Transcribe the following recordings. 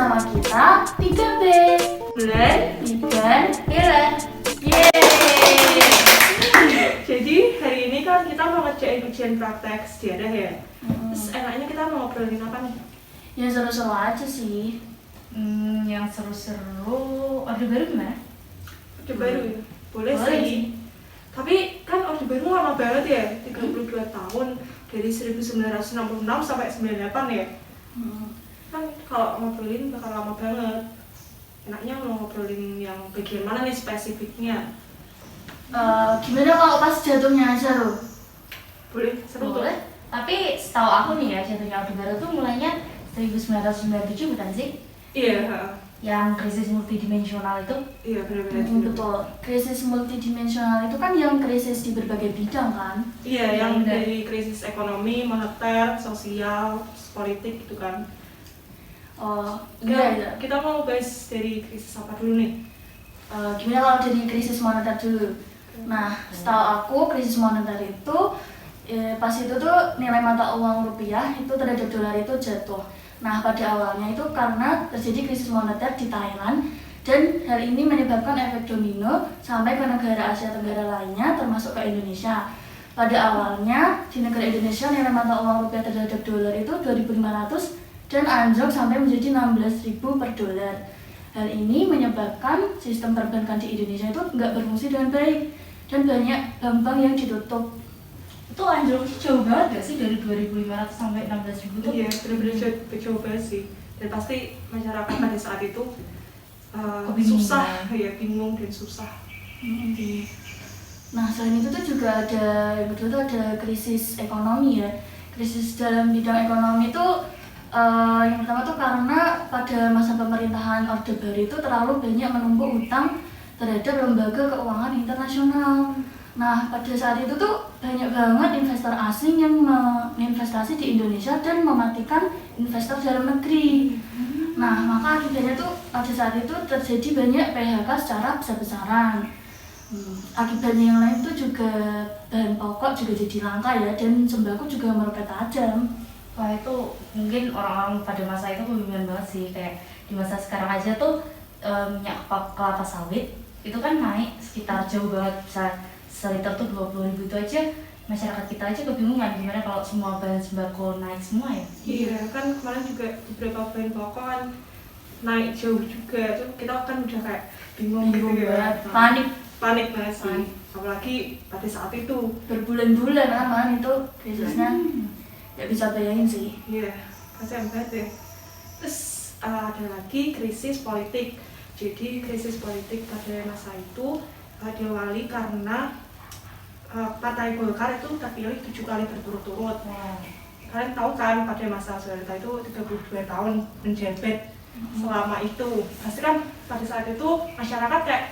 bersama kita 3B Bulan dan Hera. Yeay. Jadi hari ini kan kita mau ngerjain ujian praktek sejarah ya. Terus enaknya kita mau ngobrolin apa nih? Ya seru-seru aja sih. Yang seru-seru Orde Baru gimana? Orde Baru ya? Boleh Boleh sih. sih. Tapi kan Orde Baru lama banget ya, 32 tahun dari 1966 sampai 98 ya. Kan kalau ngobrolin bakal lama banget. Enaknya mau ngobrolin yang bagian mana nih spesifiknya? Gimana kalau pas jatuhnya aja loh? Boleh, seru tuh. Boleh. Tapi setahu aku nih ya, jatuhnya Orde Baru tuh mulainya 1997 bukan sih? Iya, Yang krisis multidimensional itu. iya benar-benar. Betul. Krisis multidimensional itu kan yang krisis di berbagai bidang kan? Iya, yang Benar. dari krisis ekonomi, moneter, sosial, politik gitu kan. Oh Iya, iya. kita mau bahas dari krisis apa dulu nih? Gimana kalau dari krisis moneter dulu? Nah, setahu aku krisis moneter itu pas itu tuh nilai mata uang rupiah itu terhadap dolar itu jatuh. Nah, pada awalnya itu karena terjadi krisis moneter di Thailand dan hal ini menyebabkan efek domino sampai ke negara Asia Tenggara lainnya termasuk ke Indonesia. Pada awalnya di negara Indonesia nilai mata uang rupiah terhadap dolar itu 2.500 dan anjlok sampai menjadi 16.000 per dolar. Hal ini menyebabkan sistem perbankan di Indonesia itu nggak berfungsi dengan baik dan banyak bank yang ditutup. Itu anjlok sih jauh banget gak sih dari 2.500 sampai 16.000 tuh? Iya, benar-benar jauh banget sih. Dan pasti masyarakat pada saat itu Kebingungan. susah, ya bingung dan susah. Nah, selain itu tuh juga ada yang kedua tuh ada krisis ekonomi ya. Krisis dalam bidang ekonomi itu yang pertama tuh karena pada masa pemerintahan Orde Baru itu terlalu banyak menumpuk utang terhadap lembaga keuangan internasional. Nah, pada saat itu tuh banyak banget investor asing yang menginvestasi di Indonesia dan mematikan investor dalam negeri. Nah, maka akibatnya tuh pada saat itu terjadi banyak PHK secara besar-besaran. Akibatnya yang lain tuh juga bahan pokok juga jadi langka ya, dan sembako juga meroket tajam. Wah, itu mungkin orang-orang pada masa itu kebingungan banget sih. Kayak di masa sekarang aja tuh minyak kelapa sawit itu kan naik sekitar jauh banget, bisa seliter tuh 20.000 itu aja. Masyarakat kita aja kebingungan gimana kalau semua bahan sembako naik semua ya. Iya, kan kemarin juga beberapa bahan pokok kan naik jauh juga. Tuh kita kan udah kayak bingung gitu ya. Panik banget sih. Apalagi pada saat itu. Berbulan-bulan aman itu krisisnya. Ya bisa bayangin sih. Iya, kasihan banget ya. Terus ada lagi krisis politik. Jadi krisis politik pada masa itu diawali karena Partai Golkar itu terpilih 7 kali berturut-turut. Kalian tahu kan pada masa Soeharto itu 32 tahun menjabat selama itu. Pasti kan pada saat itu masyarakat kayak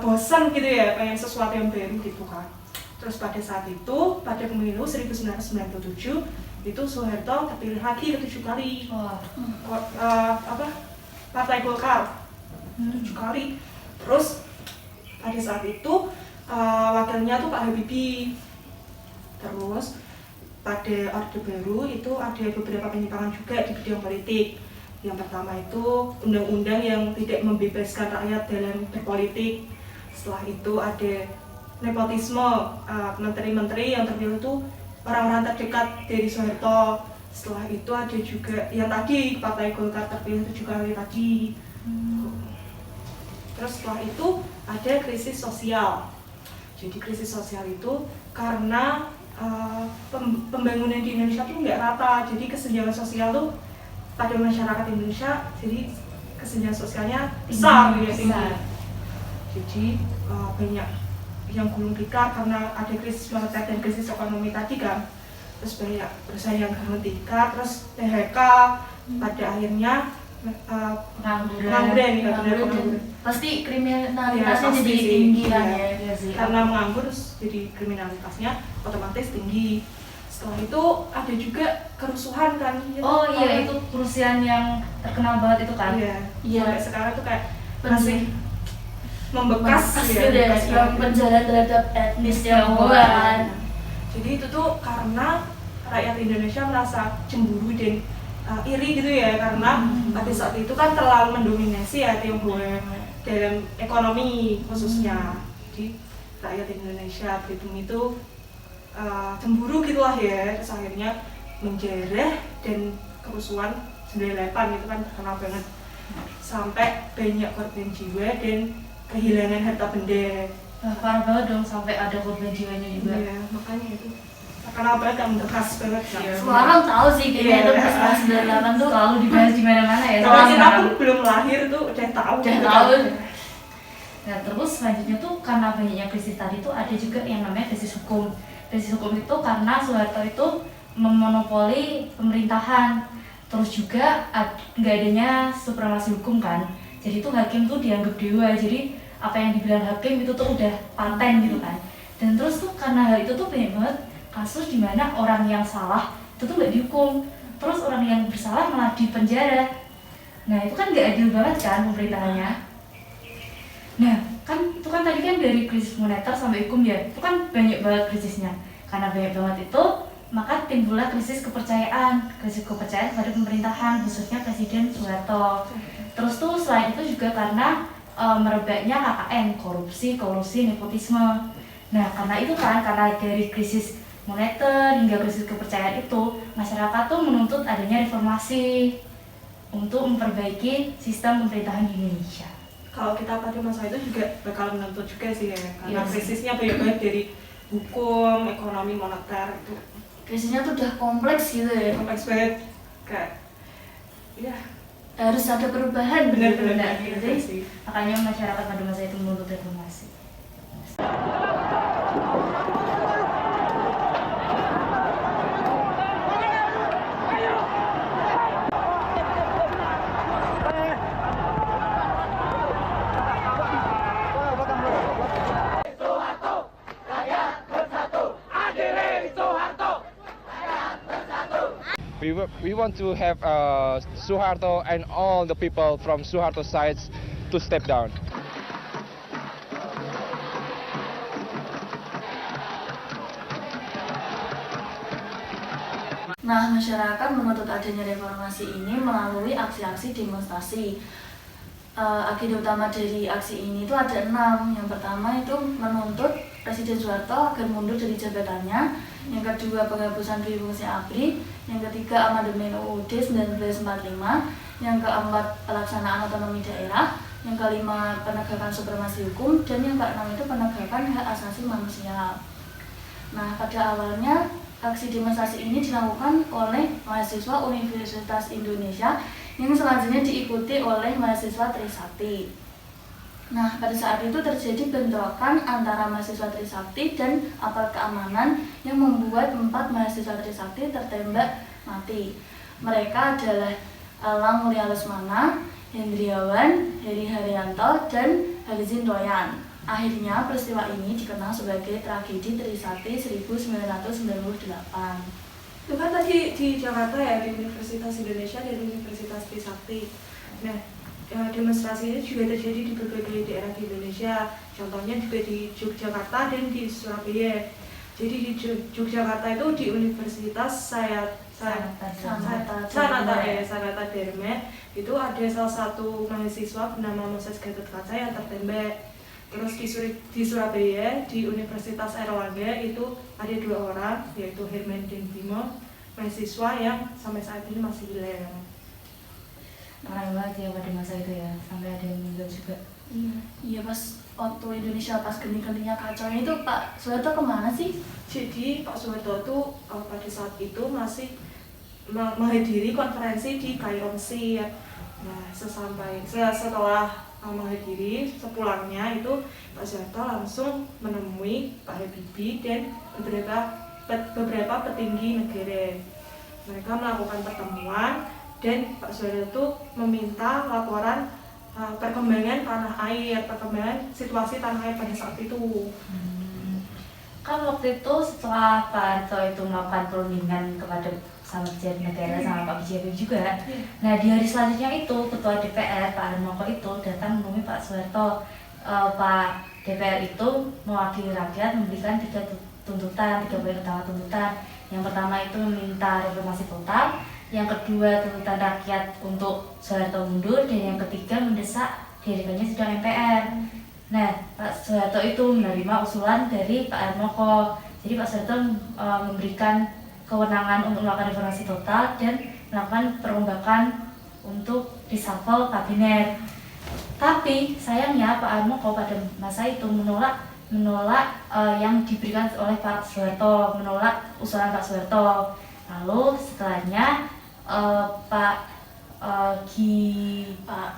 bosan gitu ya, pengen sesuatu yang baru gitu kan. Terus pada saat itu, pada pemilu 1997 itu Soeharto terpilih lagi ke 7 kali. Partai Golkar 7 kali. Terus pada saat itu wakilnya tuh Pak Habibie. Terus pada Orde Baru itu ada beberapa penyimpangan juga di bidang politik. Yang pertama itu undang-undang yang tidak membebaskan rakyat dalam berpolitik. Setelah itu ada nepotisme, menteri-menteri yang terpilih itu orang-orang terdekat dari Soeharto. Setelah itu ada juga yang tadi Partai Golkar terpilih 7 kali tadi. Terus setelah itu ada krisis sosial. Jadi krisis sosial itu karena pembangunan di Indonesia tuh nggak rata. Jadi kesenjangan sosial tuh pada masyarakat Indonesia, jadi kesenjangan sosialnya besar ya, tinggi. Jadi banyak yang gulung tikar karena ada krisis moneter dan krisis ekonomi tadi kan. Terus banyak perusahaan yang gulung tikar, terus PHK, pada akhirnya pengangguran. Pasti kriminalitasnya Ya, pasti jadi sih. tinggi kan Iya. ya. Karena menganggur terus jadi kriminalitasnya otomatis tinggi. Setelah itu ada juga kerusuhan kan. Oh iya, itu kerusuhan yang terkenal banget itu kan. Iya. Iya. Sampai sekarang tuh kayak masih membekas gitu deh, bekas yang banget. penjara terhadap etnis Tionghoa kan. Jadi itu tuh karena rakyat Indonesia merasa cemburu dan iri gitu ya, karena pada saat itu kan terlalu mendominasi ya Tionghoa dalam ekonomi khususnya. Jadi rakyat Indonesia Belitung itu cemburu gitulah ya, terus akhirnya menjarah dan kerusuhan 98 itu kan terkenal banget, sampai banyak korban jiwa dan kehilangan harta benda. Parah banget dong, sampai ada korban jiwanya juga. Iya, makanya itu terkenal banget, yang berkas banget kan. Semua orang tahu sih kayaknya itu peristiwa 98 tuh Selalu dibahas di mana-mana ya. Kalau sampai kita sekarang. pun belum lahir tuh udah tahu. Udah tahu. Nah terus selanjutnya tuh karena banyaknya krisis tadi tuh ada juga yang namanya krisis hukum. Krisis hukum itu karena Soeharto itu memonopoli pemerintahan, terus juga nggak adanya supremasi hukum kan. Jadi tuh hakim tuh dianggap dewa. Jadi apa yang dibilang hakim itu tuh udah paten gitu kan. Dan terus tuh karena hal itu tuh banyak banget kasus di mana orang yang salah itu tuh nggak dihukum, terus orang yang bersalah malah dipenjara. Nah itu kan nggak adil banget kan pemerintahannya. Nah kan itu kan tadi kan dari krisis moneter sampai hukum ya, itu kan banyak banget krisisnya. Karena banyak banget itu, maka timbullah krisis kepercayaan pada pemerintahan, khususnya Presiden Soeharto. Terus tuh selain itu juga karena merebaknya KKN, korupsi, kolusi, nepotisme. Nah karena itu kan, karena dari krisis moneter hingga krisis kepercayaan itu, masyarakat tuh menuntut adanya reformasi untuk memperbaiki sistem pemerintahan di Indonesia. Kalau kita pada masa itu juga bakal menuntut juga sih ya, karena Yes. krisisnya banyak banget dari hukum, ekonomi, moneter itu krisisnya tuh udah kompleks gitu ya. kompleks banget, kayak ya Harus ada perubahan benar-benar gitu. gitu sih. Makanya masyarakat pada masa itu menuntut reformasi. We want to have Suharto and all the people from Suharto sides to step down. Nah, masyarakat menuntut adanya reformasi ini melalui aksi-aksi demonstrasi. Agenda utama dari aksi ini itu ada 6. Yang pertama itu menuntut Presiden Soeharto agar mundur dari jabatannya. Yang kedua, penghapusan dui fungsi ABRI. Yang ketiga, amandemen UUD 1945. Yang keempat, pelaksanaan otonomi daerah. Yang kelima, penegakan supremasi hukum. Dan yang keenam itu penegakan hak asasi manusia. Nah, pada awalnya aksi demonstrasi ini dilakukan oleh mahasiswa Universitas Indonesia yang selanjutnya diikuti oleh mahasiswa Trisakti. Nah, pada saat itu terjadi bentrokan antara mahasiswa Trisakti dan aparat keamanan yang membuat 4 mahasiswa Trisakti tertembak mati. Mereka adalah Alang Mulia Lesmana, Hendriawan, Heri Haryanto, dan Halizin Royan. Akhirnya peristiwa ini dikenal sebagai tragedi Trisakti 1998. Itu kan tadi di Jakarta ya, di Universitas Indonesia dan Universitas Trisakti. Nah, demonstrasi ini juga terjadi di berbagai daerah di Indonesia. Contohnya juga di Yogyakarta dan di Surabaya. Jadi di Yogyakarta itu di Universitas Sanata Dharma itu ada salah satu mahasiswa bernama Moses Gatot Kaca yang tertembak. Terus di Surabaya, di Universitas Airlangga itu ada 2 orang, yaitu Herman dan Bimo, mahasiswa yang sampai saat ini masih hilang. Parah banget ya pada masa itu ya, sampai ada yang meninggal juga. Iya, pas waktu Indonesia pas geni-geninya kacaunya itu Pak Soeharto kemana sih? Jadi Pak Soeharto tuh pada saat itu masih menghadiri konferensi di Kairo, Mesir. Nah, setelah menghadiri, sepulangnya itu Pak Soeharto langsung menemui Pak Habibie dan beberapa petinggi negara. Mereka melakukan pertemuan dan Pak Soeharto meminta laporan perkembangan tanah air, perkembangan situasi tanah air pada saat itu. Kan waktu itu setelah Pak Harto itu melakukan perundingan kepada sama pejabat negara sama Pak BJP juga. Nah di hari selanjutnya itu Ketua DPR Pak Harmoko itu datang menemui Pak Soeharto. Pak DPR itu mewakili rakyat memberikan 3 tuntutan, 3 poin utama tuntutan. Yang pertama itu meminta reformasi total, yang kedua tuntutan rakyat untuk Soeharto mundur, dan yang ketiga mendesak didirikannya sidang MPR. Nah, Pak Soeharto itu menerima usulan dari Pak Harmoko. Jadi Pak Soeharto memberikan kewenangan untuk melakukan reformasi total dan melakukan perombakan untuk reshuffle kabinet. Tapi sayangnya Pak Harmoko pada masa itu menolak yang diberikan oleh Pak Soeharto, menolak usulan Pak Soeharto. Lalu setelahnya Pak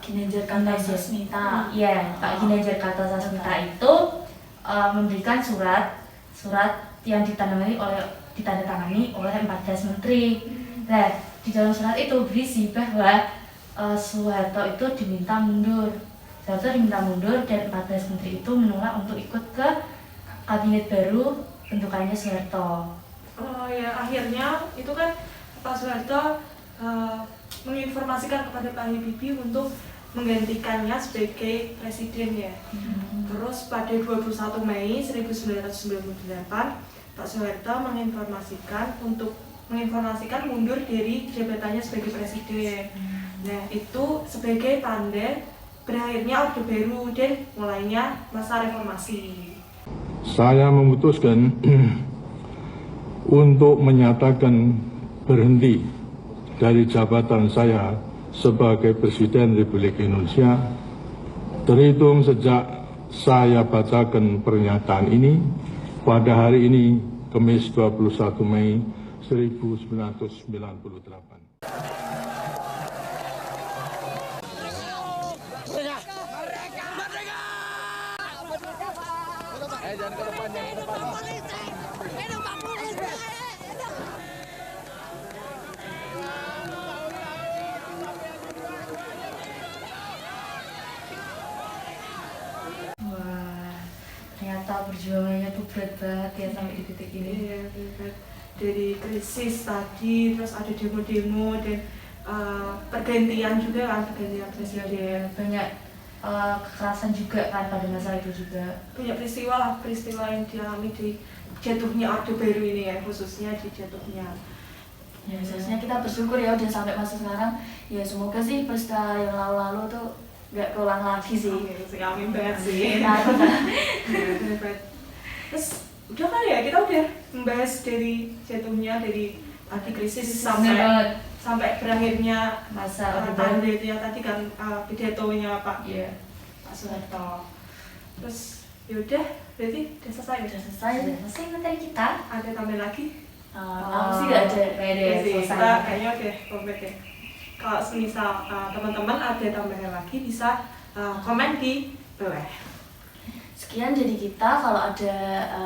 Ginanjar Kartasasmita. Iya, Pak Ginanjar Kartasasmita itu memberikan surat yang ditandatangani oleh 14 menteri. Nah, di dalam surat itu berisi bahwa Soeharto itu diminta mundur. Soeharto diminta mundur dan 14 menteri itu menolak untuk ikut ke kabinet baru bentukannya Soeharto. Oh ya, akhirnya itu kan Pak Soeharto menginformasikan kepada Pak Habibie untuk menggantikannya sebagai presiden ya. Terus pada 21 Mei 1998 Pak Soeharto menginformasikan mundur dari jabatannya sebagai presiden. Nah, itu sebagai tanda berakhirnya Orde Baru dan mulainya masa reformasi. Saya memutuskan untuk menyatakan berhenti dari jabatan saya sebagai Presiden Republik Indonesia terhitung sejak saya bacakan pernyataan ini pada hari ini, Kamis 21 Mei 1998. Ternyata perjuangannya tuh berat banget ya sampai di titik ini. Iya, berat. Dari krisis tadi, terus ada demo-demo dan pergantian juga kan, pergantian presiden. Banyak kekerasan juga kan pada masa itu juga. Banyak peristiwa yang dialami di jatuhnya Orde Baru ini ya, khususnya di jatuhnya. Ya, seharusnya kita bersyukur ya udah sampai masa sekarang. Ya semoga sih peristiwa yang lalu-lalu tuh nggak keulang lagi sih. Oke, amin banget sih. Takut lah. Terus udah kan ya, kita udah membahas dari jatuhnya, dari tadi krisis sampai berakhirnya Masa Orde Baru. itu ya tadi kan pidatonya Pak Soeharto. Terus yaudah, berarti udah selesai. Udah selesai. Sudah selesai materi kita. Ada tambahan lagi? Aku sih nggak ada. Kita kayaknya udah komplit ya. Kalau semisal teman-teman ada tambahan lagi bisa komen di bawah. Sekian jadi kita, kalau ada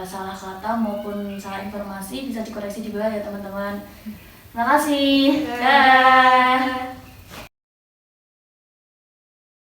salah kata maupun salah informasi bisa dikoreksi di bawah ya teman-teman. Terima kasih. Dah. Dah.